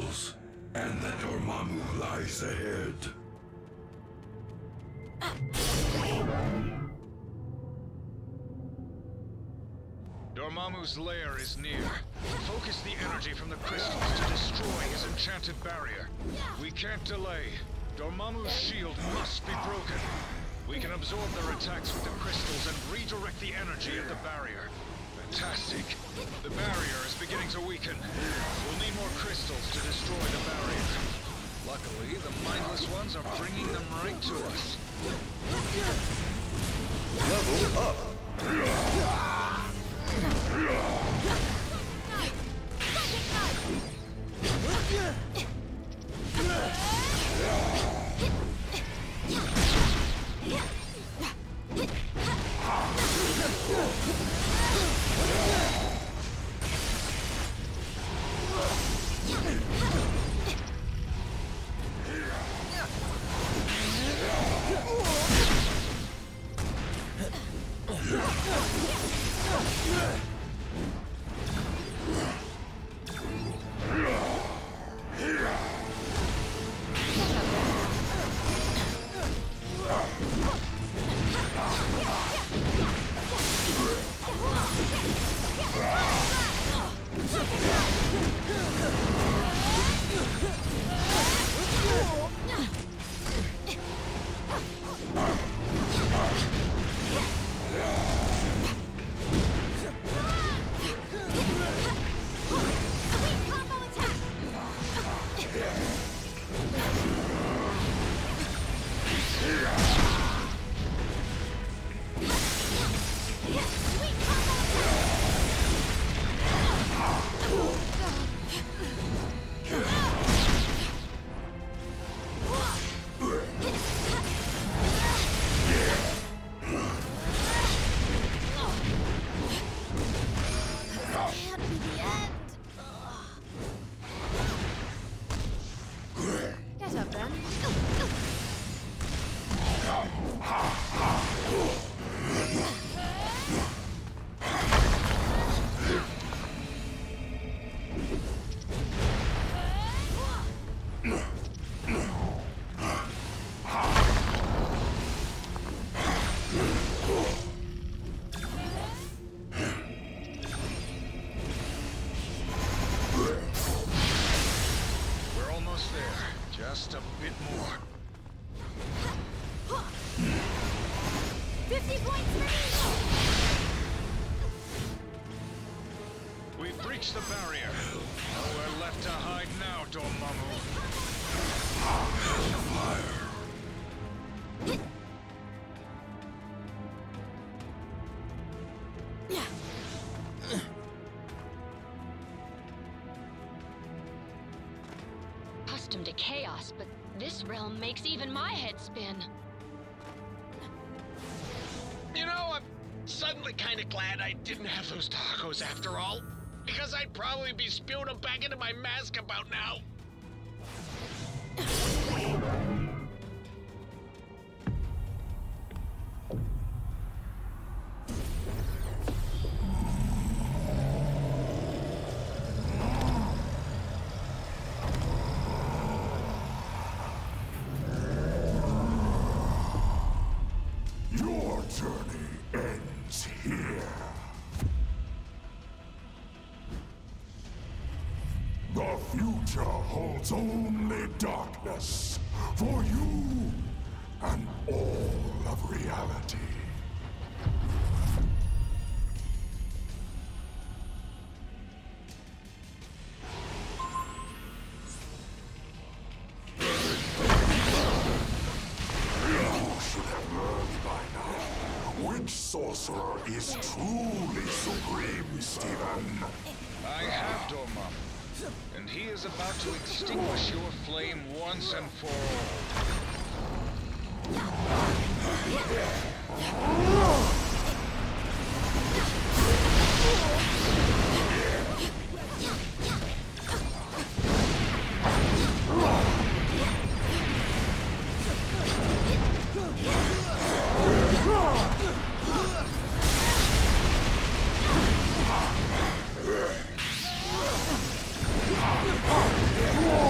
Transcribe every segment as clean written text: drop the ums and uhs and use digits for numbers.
crystals, and that Dormammu lies ahead. Dormammu's lair is near. Focus the energy from the crystals to destroy his enchanted barrier. We can't delay. Dormammu's shield must be broken. We can absorb their attacks with the crystals and redirect the energy at the barrier. Fantastic. The barrier is beginning to weaken. We'll need more crystals to destroy the barrier. Luckily, the mindless ones are bringing them right to us. Level up. Just a bit more. 50 points for me! We've breached the barrier. Nowhere left to hide now, Dormammu. Fire. Accustomed to chaos, but this realm makes even my head spin. You know, I'm suddenly kind of glad I didn't have those tacos after all. Because I'd probably be spewing them back into my mask about now. Your journey ends here. The future holds only darkness for you and all of reality. Which sorcerer is truly supreme, Stephen? I have Dormammu, and he is about to extinguish your flame once and for Whoa!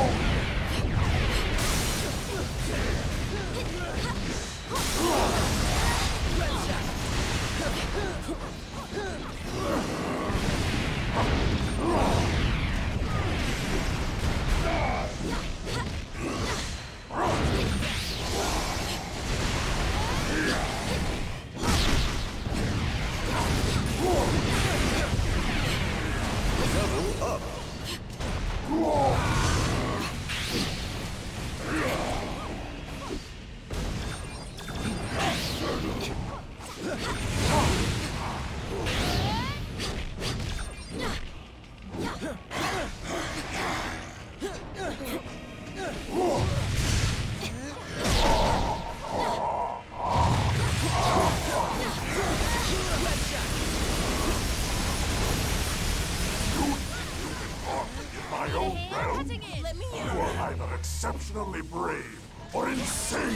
Cutting in! Let me You are either exceptionally brave or insane.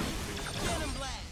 Venom blast!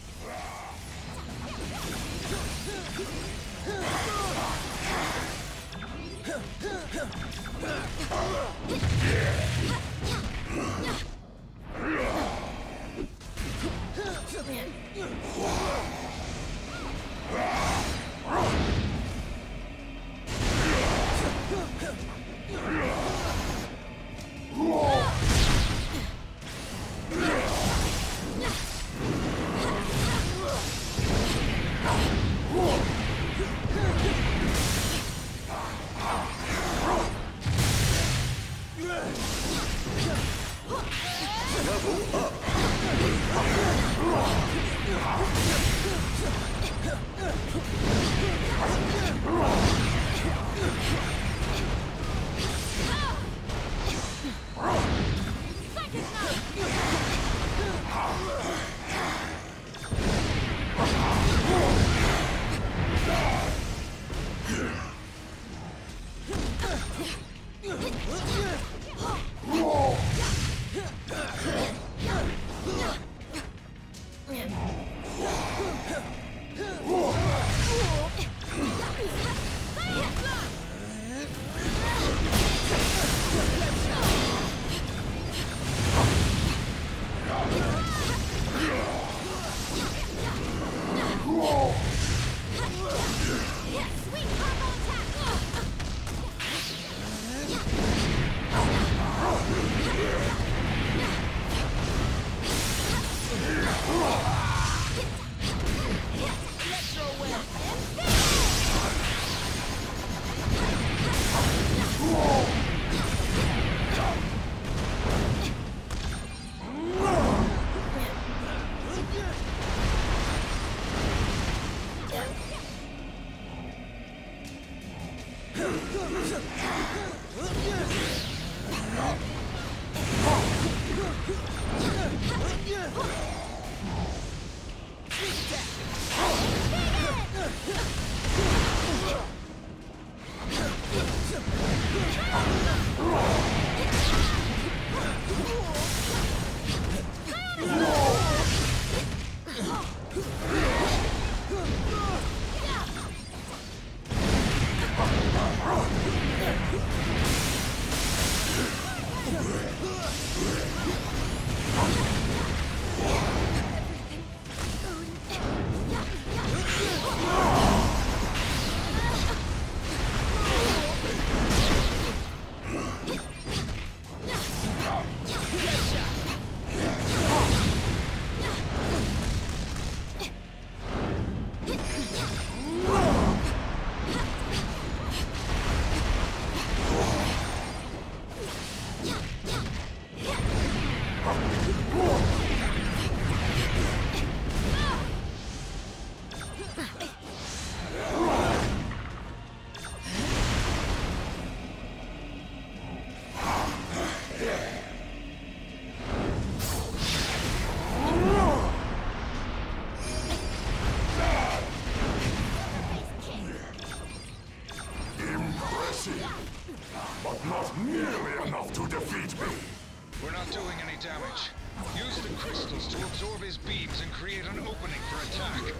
But not nearly enough to defeat me. We're not doing any damage. Use the crystals to absorb his beams and create an opening for attack.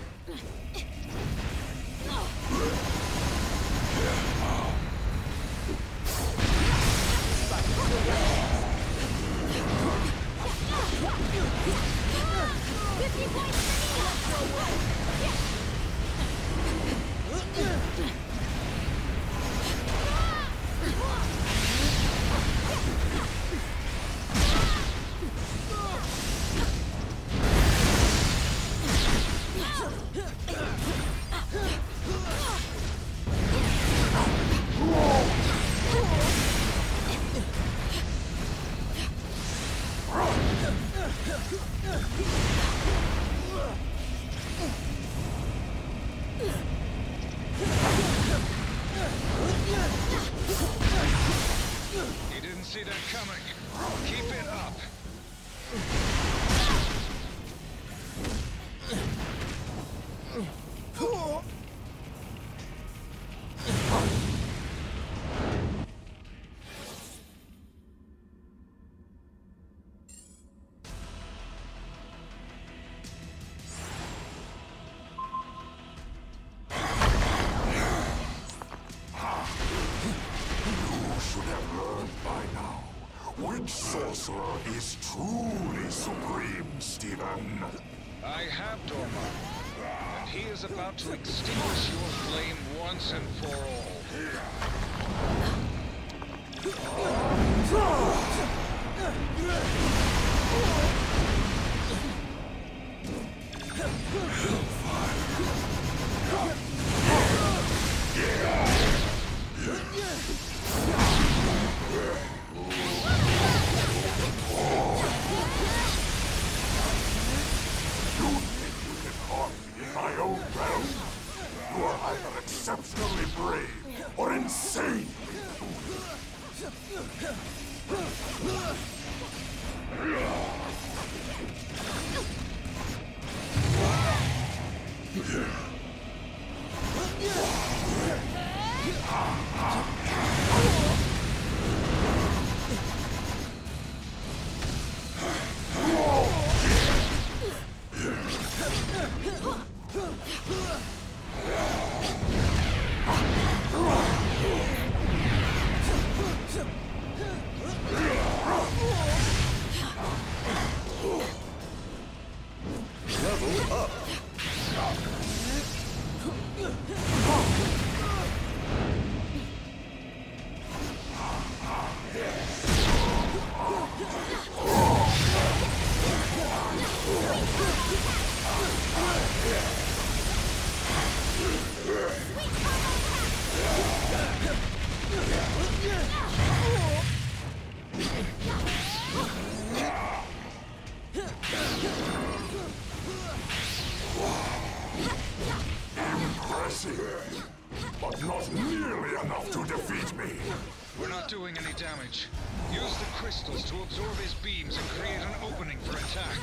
He didn't see that coming. Keep it up. Which sorcerer is truly supreme, Stephen? I have Dormammu, and he is about to extinguish your flame once and for all. My own realm. You are either exceptionally brave or insane. Impressive, but not nearly enough to defeat me. We're not doing any damage. Use the crystals to absorb his beams and create an opening for attack.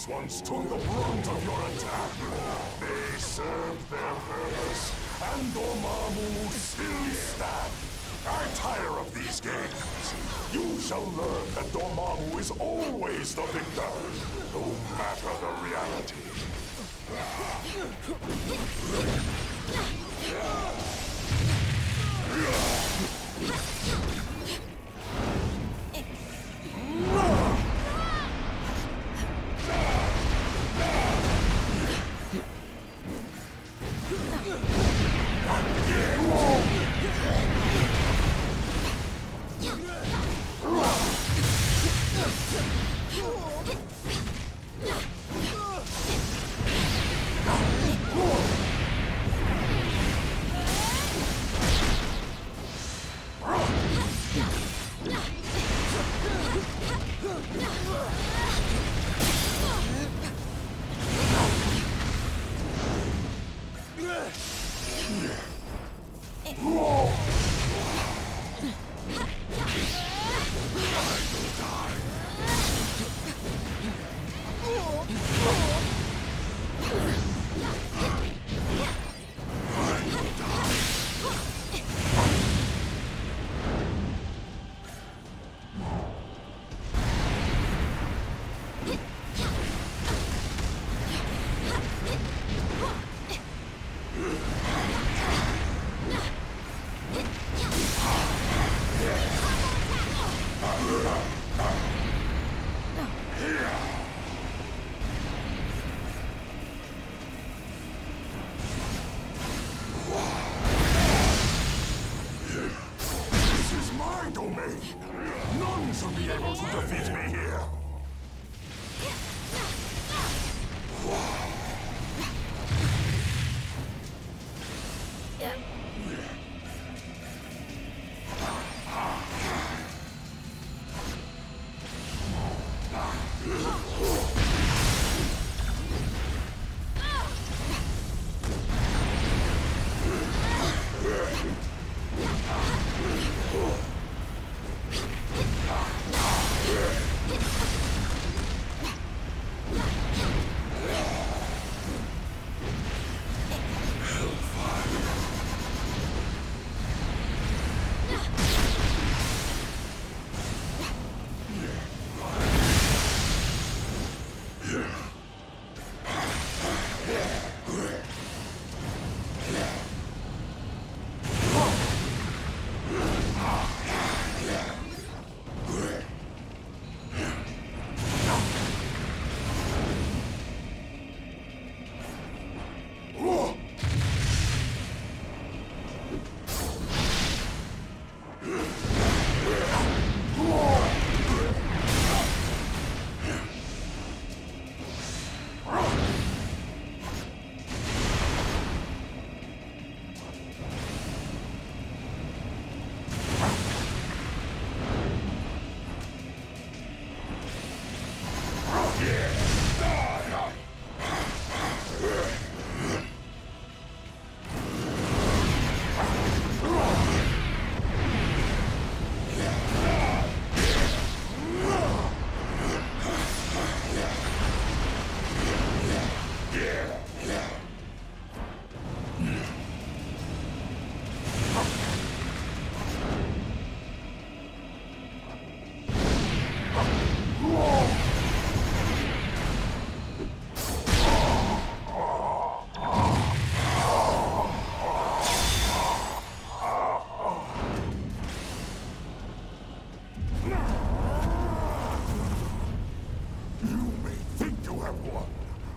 Once took the brunt of your attack. They served their purpose, and Dormammu still stand. I tire of these games. You shall learn that Dormammu is always the victor, no matter the reality. None should be able to defeat me here!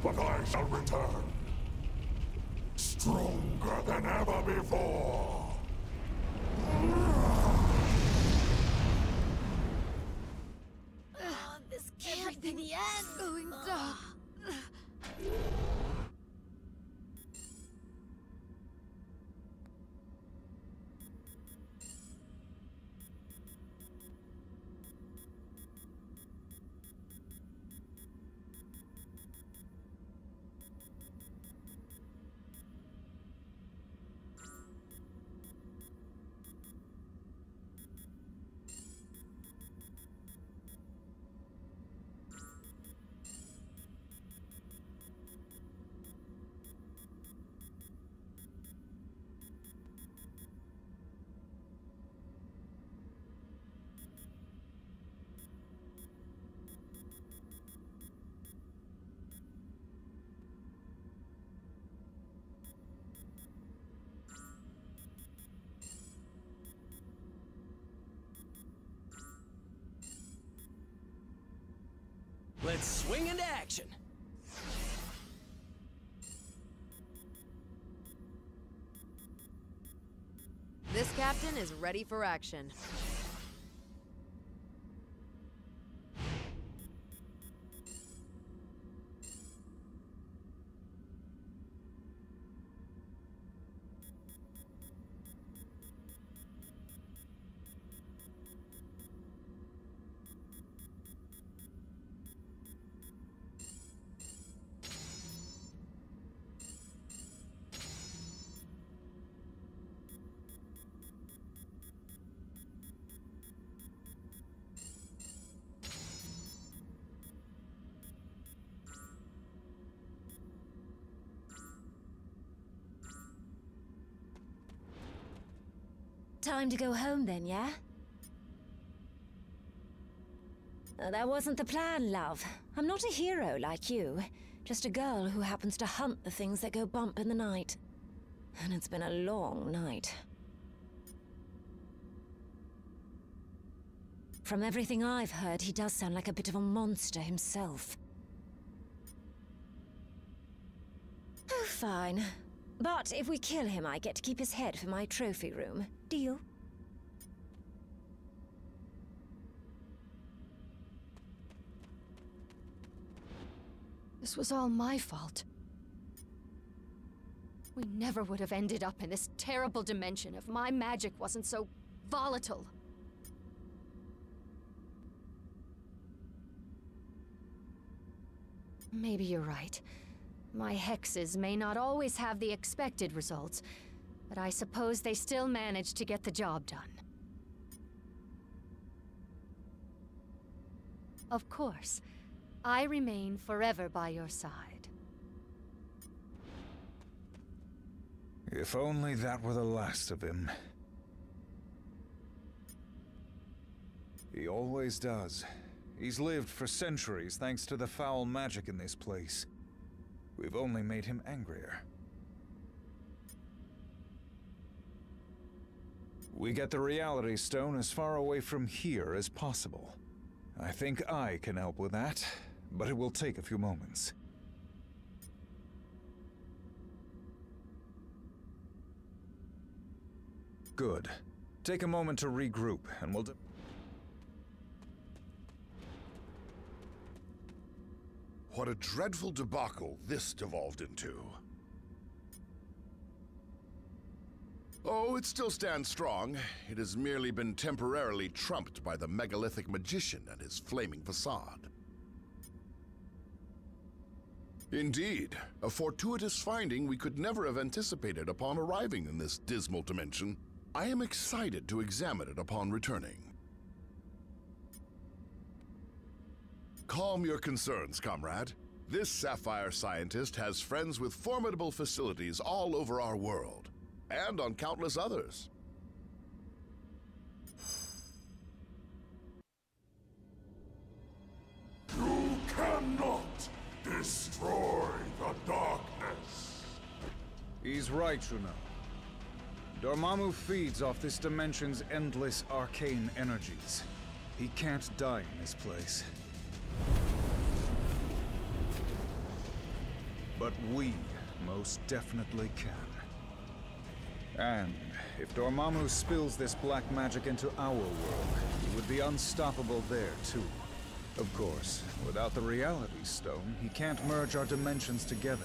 But I shall return, stronger than ever before. This can't be the end. Going dark. Let's swing into action. This captain is ready for action. Time to go home then, yeah? That wasn't the plan, love. I'm not a hero like you. Just a girl who happens to hunt the things that go bump in the night. And it's been a long night. From everything I've heard, he does sound like a bit of a monster himself. Oh, fine. But if we kill him, I get to keep his head for my trophy room. Deal? This was all my fault. We never would have ended up in this terrible dimension if my magic wasn't so volatile. Maybe you're right. My hexes may not always have the expected results, but I suppose they still manage to get the job done. Of course, I remain forever by your side. If only that were the last of him. He always does. He's lived for centuries thanks to the foul magic in this place. We've only made him angrier. We get the Reality Stone as far away from here as possible. I think I can help with that, but it will take a few moments. Good. Take a moment to regroup, and we'll What a dreadful debacle this devolved into. Oh, it still stands strong. It has merely been temporarily trumped by the megalithic magician and his flaming facade. Indeed, a fortuitous finding we could never have anticipated upon arriving in this dismal dimension. I am excited to examine it upon returning. Calm your concerns, comrade. This sapphire scientist has friends with formidable facilities all over our world, and on countless others. You cannot destroy the darkness. He's right, Juno. Dormammu feeds off this dimension's endless arcane energies. He can't die in this place. But we most definitely can. And if Dormammu spills this black magic into our world, he would be unstoppable there too. Of course, without the Reality Stone, he can't merge our dimensions together.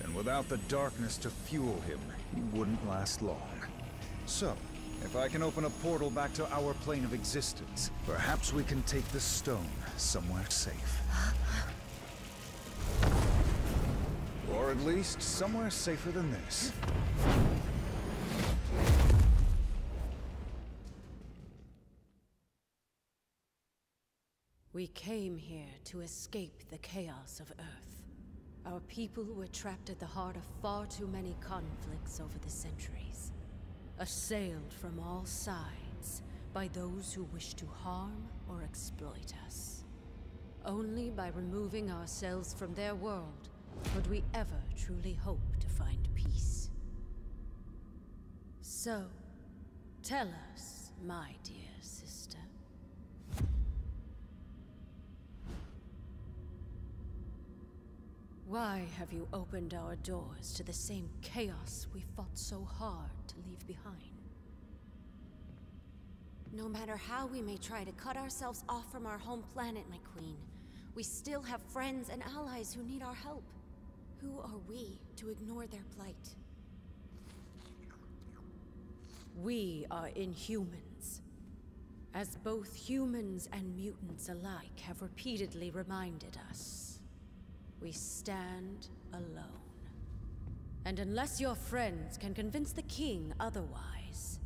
And without the darkness to fuel him, he wouldn't last long. So, if I can open a portal back to our plane of existence, perhaps we can take the stone somewhere safe. Or at least somewhere safer than this. We came here to escape the chaos of Earth. Our people were trapped at the heart of far too many conflicts over the centuries. Assailed from all sides by those who wish to harm or exploit us. Only by removing ourselves from their world could we ever truly hope to find peace. So, tell us, my dear sister. Why have you opened our doors to the same chaos we fought so hard to leave behind? No matter how we may try to cut ourselves off from our home planet, my queen, we still have friends and allies who need our help. Who are we to ignore their plight? We are Inhumans. As both humans and mutants alike have repeatedly reminded us, we stand alone. And unless your friends can convince the king otherwise,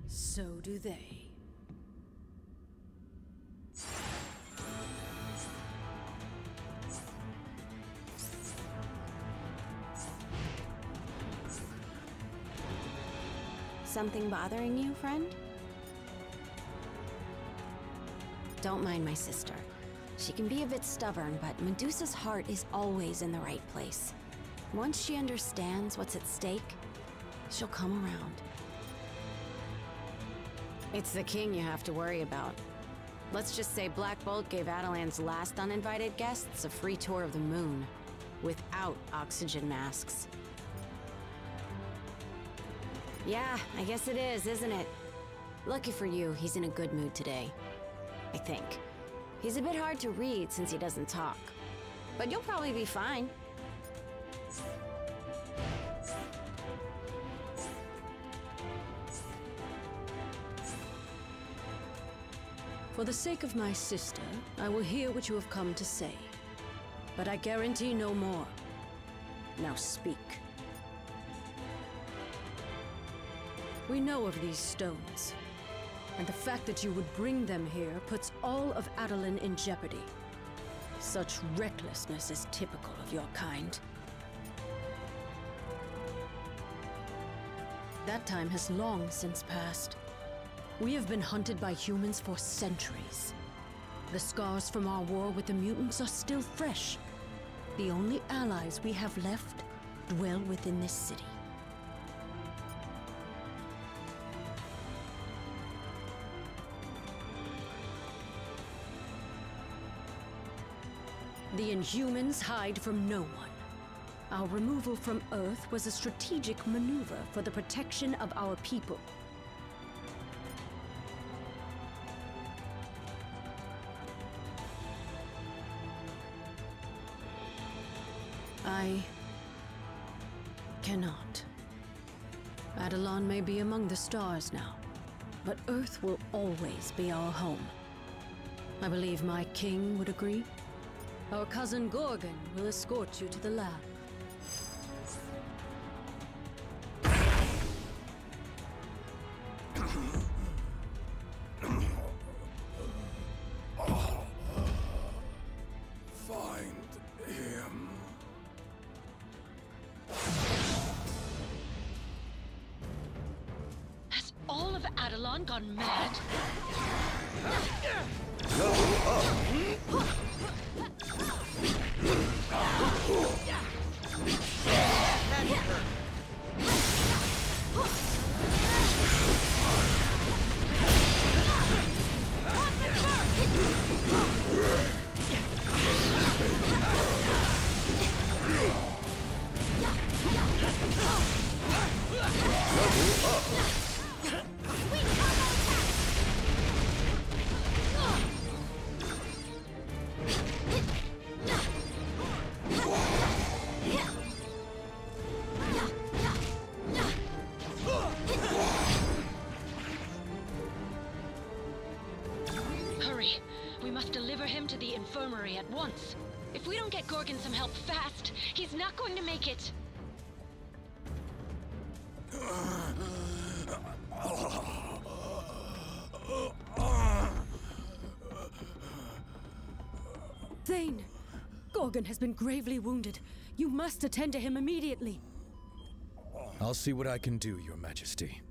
so do they. something bothering you, friend? Don't mind my sister. She can be a bit stubborn, but Medusa's heart is always in the right place. Once she understands what's at stake, she'll come around. It's the king you have to worry about. Let's just say Black Bolt gave Adelan's last uninvited guests a free tour of the moon, without oxygen masks. Yeah, I guess it is, isn't it? Lucky for you, he's in a good mood today. I think. He's a bit hard to read since he doesn't talk. But you'll probably be fine. For the sake of my sister, I will hear what you have come to say. But I guarantee no more. Now speak. We know of these stones, and the fact that you would bring them here puts all of Adelan in jeopardy. Such recklessness is typical of your kind. That time has long since passed. We have been hunted by humans for centuries. The scars from our war with the mutants are still fresh. The only allies we have left dwell within this city. The Inhumans hide from no one. Our removal from Earth was a strategic maneuver for the protection of our people. I cannot. Adelan may be among the stars now, but Earth will always be our home. I believe my king would agree. Our cousin Gorgon will escort you to the lab. Adelan gone mad? Infirmary at once. If we don't get Gorgon some help fast, he's not going to make it. Thane! Gorgon has been gravely wounded. You must attend to him immediately. I'll see what I can do, Your Majesty.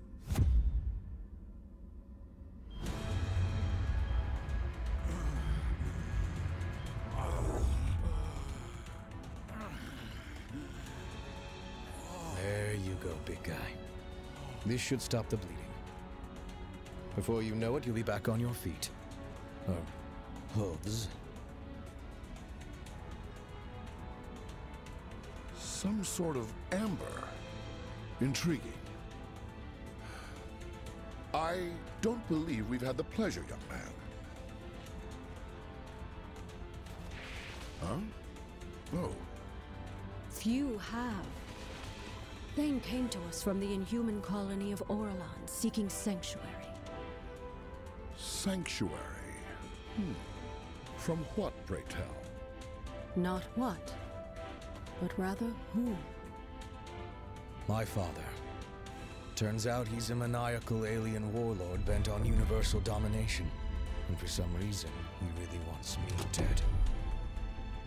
There you go, big guy. This should stop the bleeding. Before you know it, you'll be back on your feet. Or hooves. Some sort of amber. Intriguing. I don't believe we've had the pleasure, young man. Huh? Oh. Few have. Thane came to us from the Inhuman colony of Orlan, seeking sanctuary. Sanctuary? From what, pray tell? Not what, but rather who. My father. Turns out he's a maniacal alien warlord bent on universal domination. And for some reason, he really wants me dead.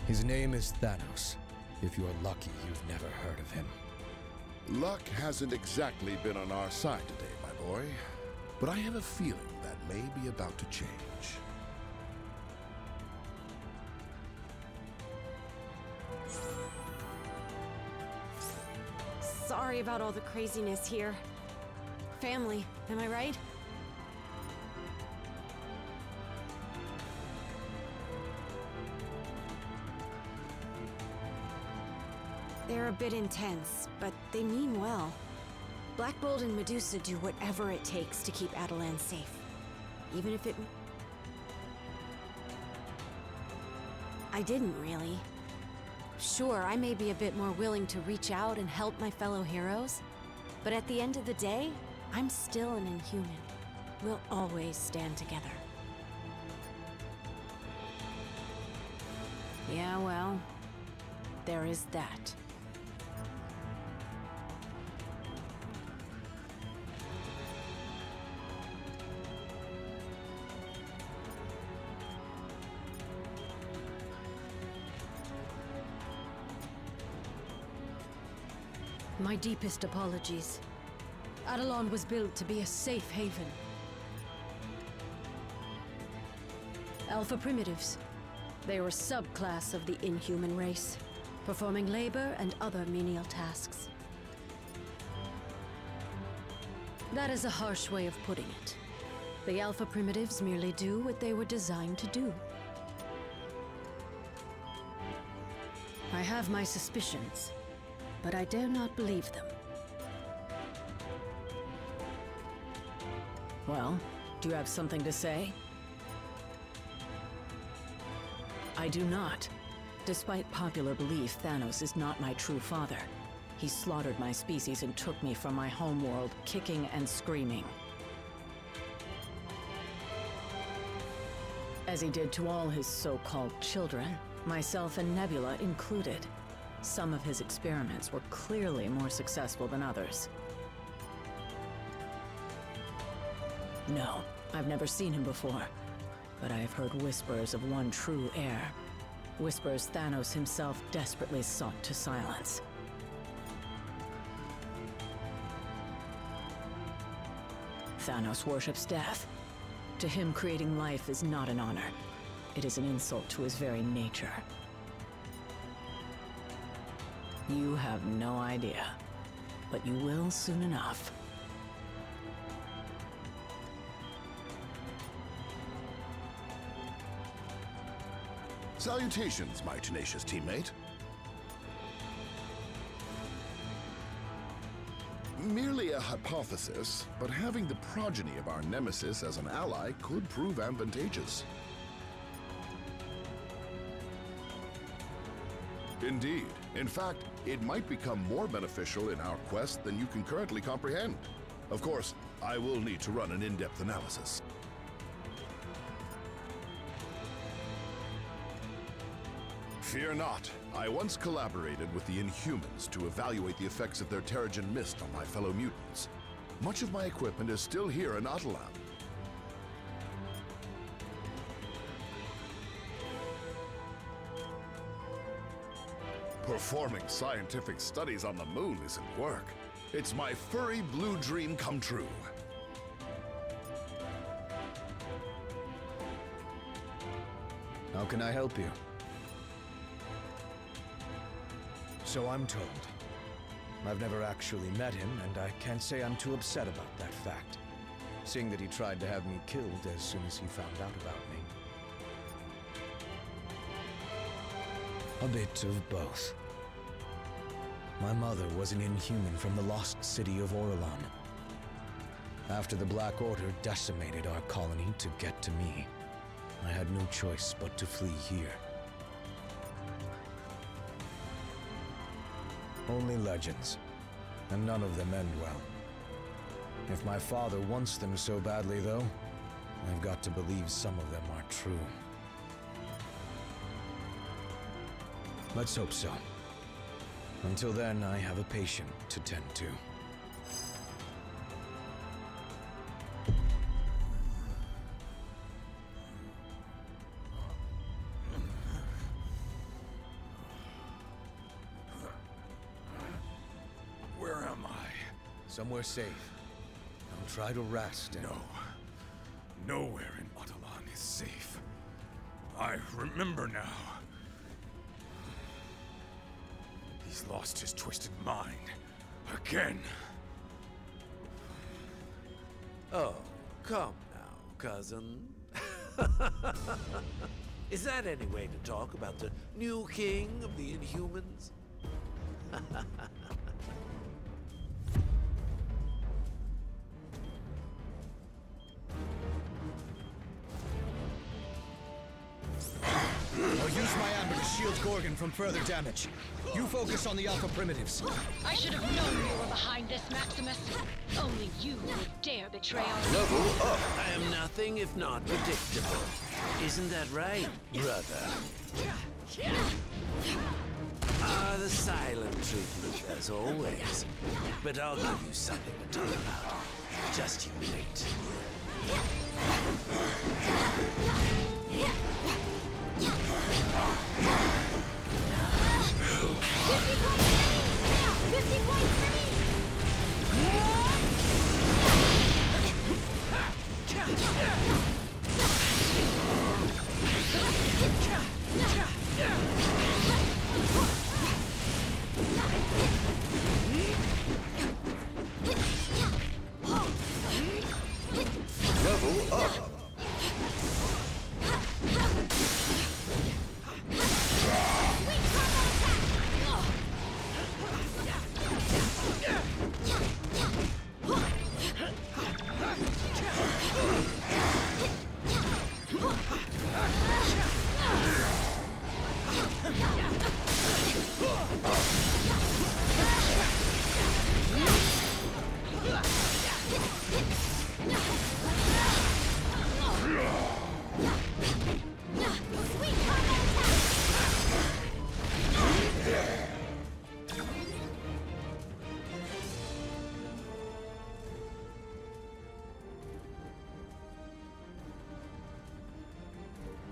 His name is Thanos. If you're lucky, you've never heard of him. Luck hasn't exactly been on our side today, my boy, but I have a feeling that may be about to change. Sorry about all the craziness here. Family, am I right? They're a bit intense, but they mean well. Black Bolt and Medusa do whatever it takes to keep Adelan safe. Even if it... I didn't really. Sure, I may be a bit more willing to reach out and help my fellow heroes, but at the end of the day, I'm still an Inhuman. We'll always stand together. Yeah, well, there is that. My deepest apologies. Adelan was built to be a safe haven. Alpha Primitives. They were a subclass of the Inhuman race, performing labor and other menial tasks. That is a harsh way of putting it. The Alpha Primitives merely do what they were designed to do. I have my suspicions, but I dare not believe them. Well, do you have something to say? I do not. Despite popular belief, Thanos is not my true father. He slaughtered my species and took me from my homeworld, kicking and screaming. As he did to all his so-called children, myself and Nebula included. Some of his experiments were clearly more successful than others. No, I've never seen him before, but I have heard whispers of one true heir. Whispers Thanos himself desperately sought to silence. Thanos worships death. To him, creating life is not an honor. It is an insult to his very nature. You have no idea, but you will soon enough. Salutations, my tenacious teammate. Merely a hypothesis, but having the progeny of our nemesis as an ally could prove advantageous. Indeed. In fact, it might become more beneficial in our quest than you can currently comprehend. Of course, I will need to run an in-depth analysis. Fear not. I once collaborated with the Inhumans to evaluate the effects of their Terrigen Mist on my fellow mutants. Much of my equipment is still here in Adelan. Performing scientific studies on the moon isn't work. It's my furry blue dream come true. How can I help you? So I'm told. I've never actually met him, and I can't say I'm too upset about that fact, seeing that he tried to have me killed as soon as he found out about me. A bit of both. My mother was an Inhuman from the lost city of Orelon. After the Black Order decimated our colony to get to me, I had no choice but to flee here. Only legends, and none of them end well. If my father wants them so badly, though, I've got to believe some of them are true. Let's hope so. Until then, I have a patient to tend to. Where am I? Somewhere safe. Don't try to rest and... No. Nowhere in Atalan is safe. I remember now. He's lost his twisted mind. Again. Oh, come now, cousin. Is that any way to talk about the new king of the Inhumans? I'll use my amber to shield Gorgon from further damage. You focus on the Alpha Primitives. I should have known you were behind this, Maximus. Only you would dare betray our... Level up! I am nothing if not predictable. Isn't that right, brother? Ah, the silent treatment, as always. But I'll give you something to talk about. Just you wait. Level up!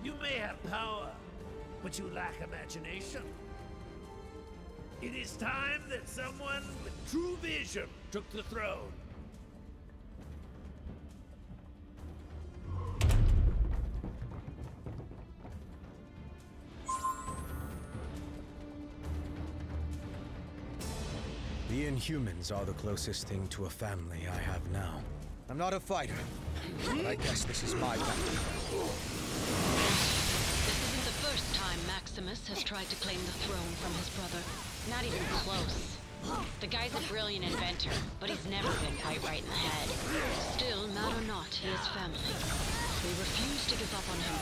You may have power, but you lack imagination. It is time that someone with true vision took the throne. The Inhumans are the closest thing to a family I have now. I'm not a fighter, but I guess this is my battle. This isn't the first time Maximus has tried to claim the throne from his brother. Not even close. The guy's a brilliant inventor, but he's never been quite right in the head. Still, not or not, he is family. We refuse to give up on him,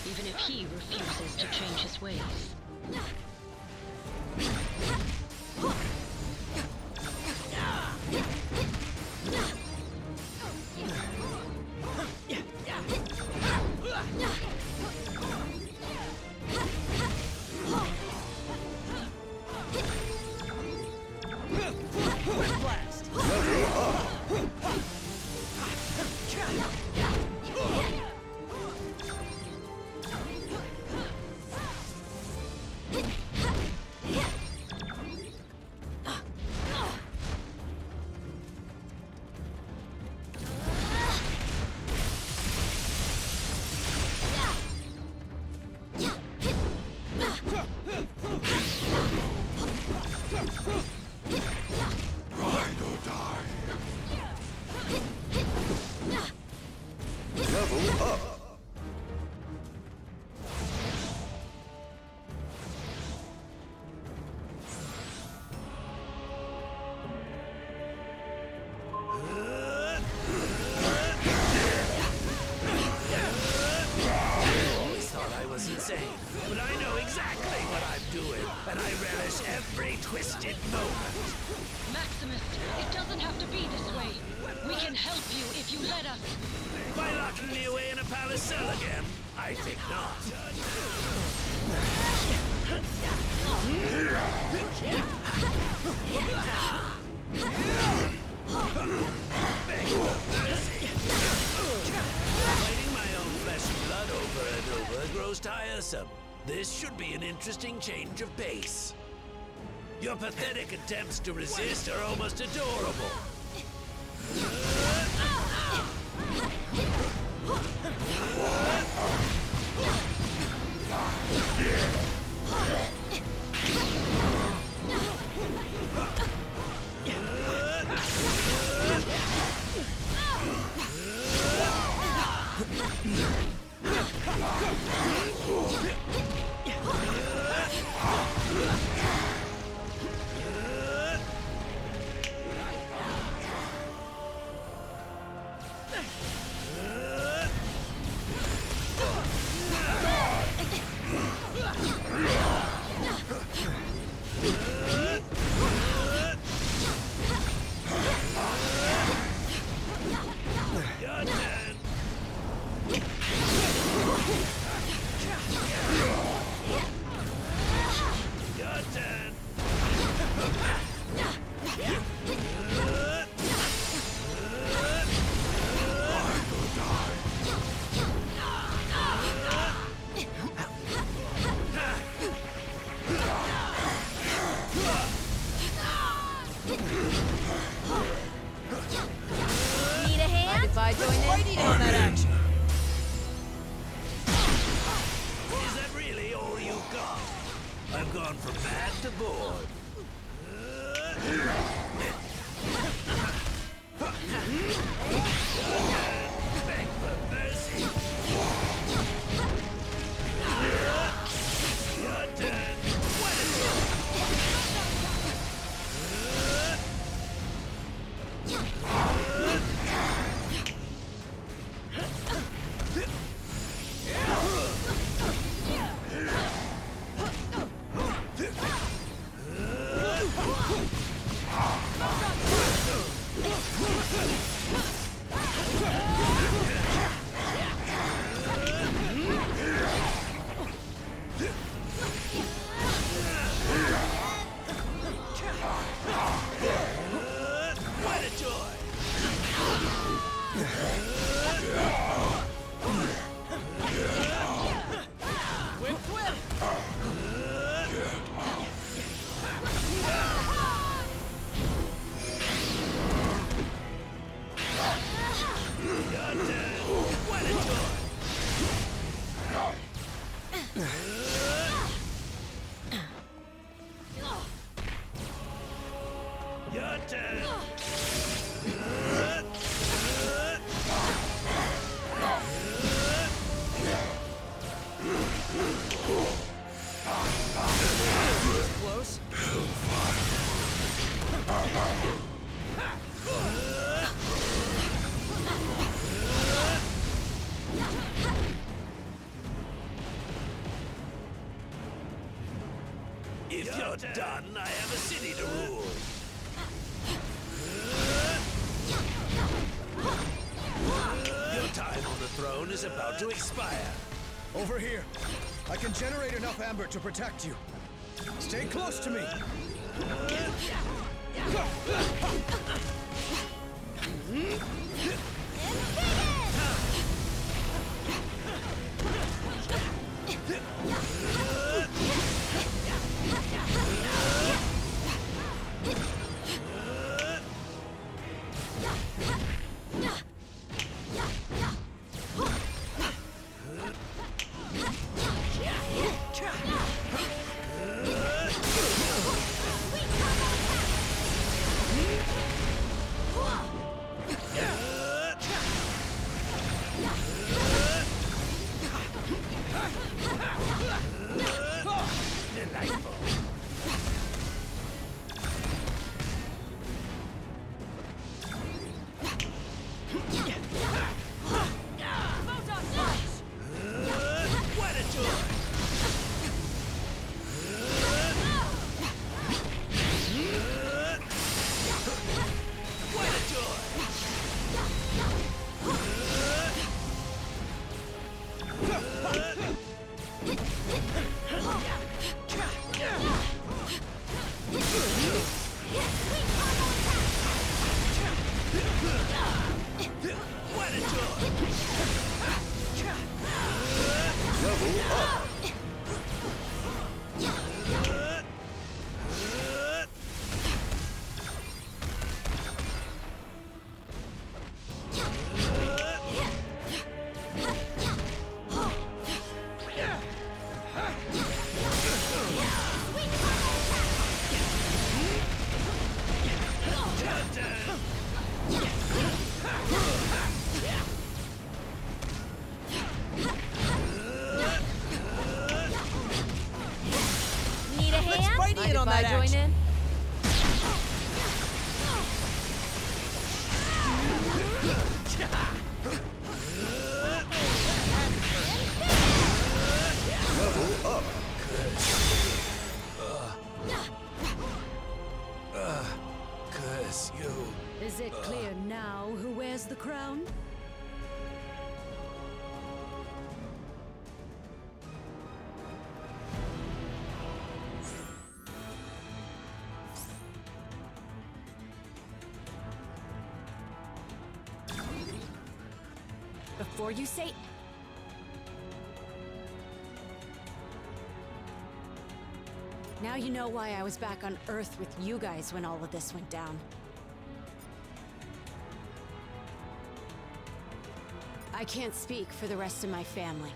even if he refuses to change his ways. But I know exactly what I'm doing, and I relish every twisted moment. Maximus, it doesn't have to be this way. We can help you if you let us. By locking me away in a palace cell again? I think not. Fighting my own flesh and blood over and over grows tiresome. This should be an interesting change of pace. Your pathetic attempts to resist are almost adorable. Need a hand? If I join in? Waiting on that action. Is that really all you got? I've gone from bad to bored. Beg for mercy. Your turn. What is it? What a joy! Whip, whip! Your turn. What a joy! Your turn. Close. If you're done, I have a city to rule. Your time on the throne is about to expire. Over here. I can generate enough amber to protect you. Stay close to me. on I that join action. in? Level up. Curse you. Is it clear now who wears the crown? Before you say... Now you know why I was back on Earth with you guys when all of this went down. I can't speak for the rest of my family,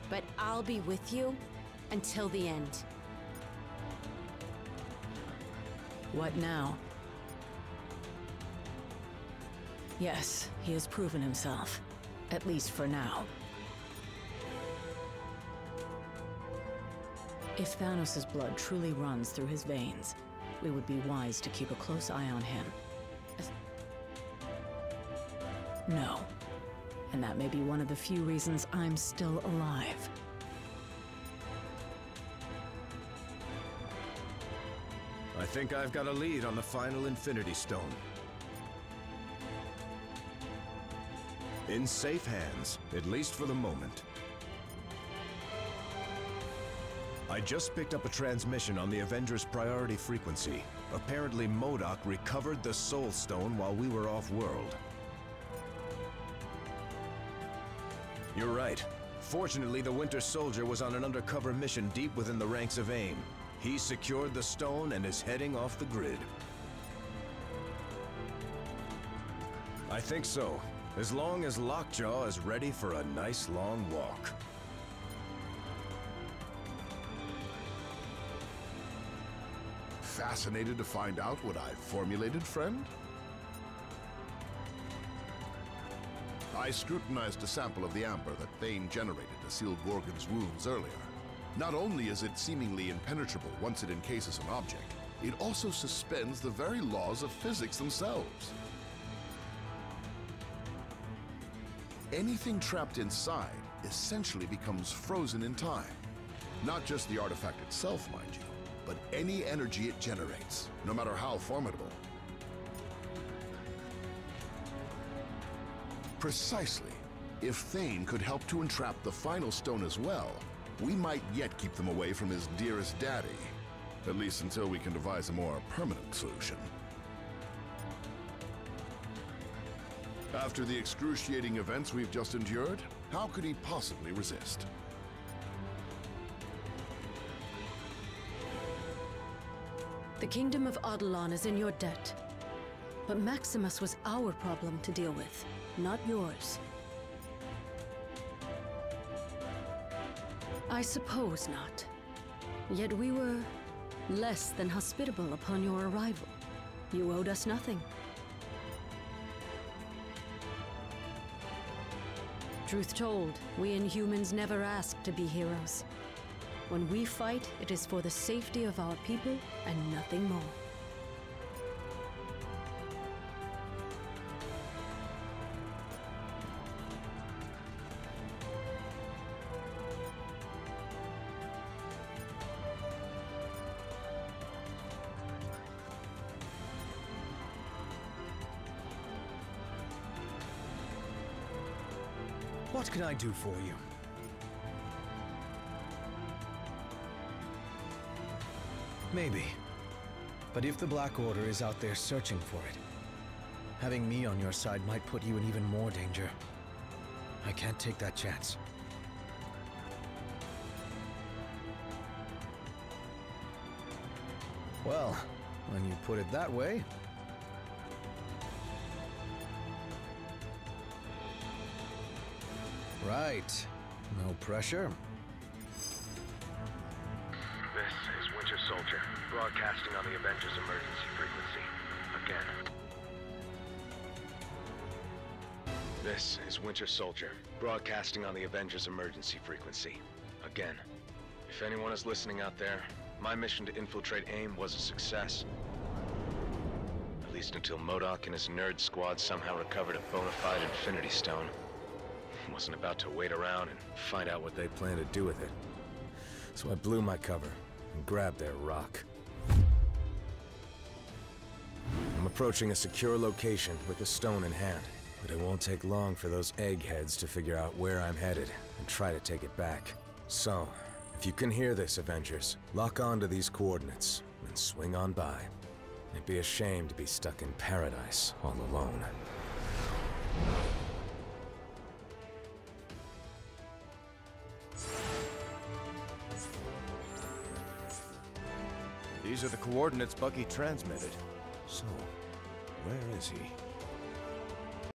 but I'll be with you until the end. What now? Yes, he has proven himself. At least for now. If Thanos' blood truly runs through his veins, we would be wise to keep a close eye on him. No. And that may be one of the few reasons I'm still alive. I think I've got a lead on the final Infinity Stone. In safe hands, at least for the moment. I just picked up a transmission on the Avengers' priority frequency. Apparently MODOK recovered the Soul Stone while we were off-world. You're right. Fortunately, the Winter Soldier was on an undercover mission deep within the ranks of AIM. He secured the stone and is heading off the grid. I think so. As long as Lockjaw is ready for a nice long walk. Fascinated to find out what I've formulated, friend? I scrutinized a sample of the amber that Bane generated to seal Gorgon's wounds earlier. Not only is it seemingly impenetrable once it encases an object, it also suspends the very laws of physics themselves. Anything trapped inside essentially becomes frozen in time. Not just the artifact itself, mind you, but any energy it generates, no matter how formidable. Precisely. If Thane could help to entrap the final stone as well, we might yet keep them away from his dearest daddy. At least until we can devise a more permanent solution. After the excruciating events we've just endured, how could he possibly resist? The kingdom of Adelon is in your debt. But Maximus was our problem to deal with, not yours. I suppose not. Yet we were less than hospitable upon your arrival. You owed us nothing. Truth told, we Inhumans never asked to be heroes. When we fight, it is for the safety of our people and nothing more. What can I do for you? Maybe. But if the Black Order is out there searching for it, having me on your side might put you in even more danger. I can't take that chance. Well, when you put it that way... Right. No pressure. This is Winter Soldier, broadcasting on the Avengers emergency frequency. Again. This is Winter Soldier, broadcasting on the Avengers emergency frequency. Again. If anyone is listening out there, My mission to infiltrate AIM was a success. At least until MODOK and his nerd squad somehow recovered a bona fide Infinity Stone. Wasn't about to wait around and Find out what they plan to do with it. So I blew my cover and grabbed their rock. I'm approaching a secure location with the stone in hand, but it won't take long for those eggheads to figure out where I'm headed and try to take it back. So, if you can hear this, Avengers, lock on to these coordinates and swing on by. It'd be a shame to be stuck in paradise all alone. These are the coordinates Bucky transmitted. So, where is he?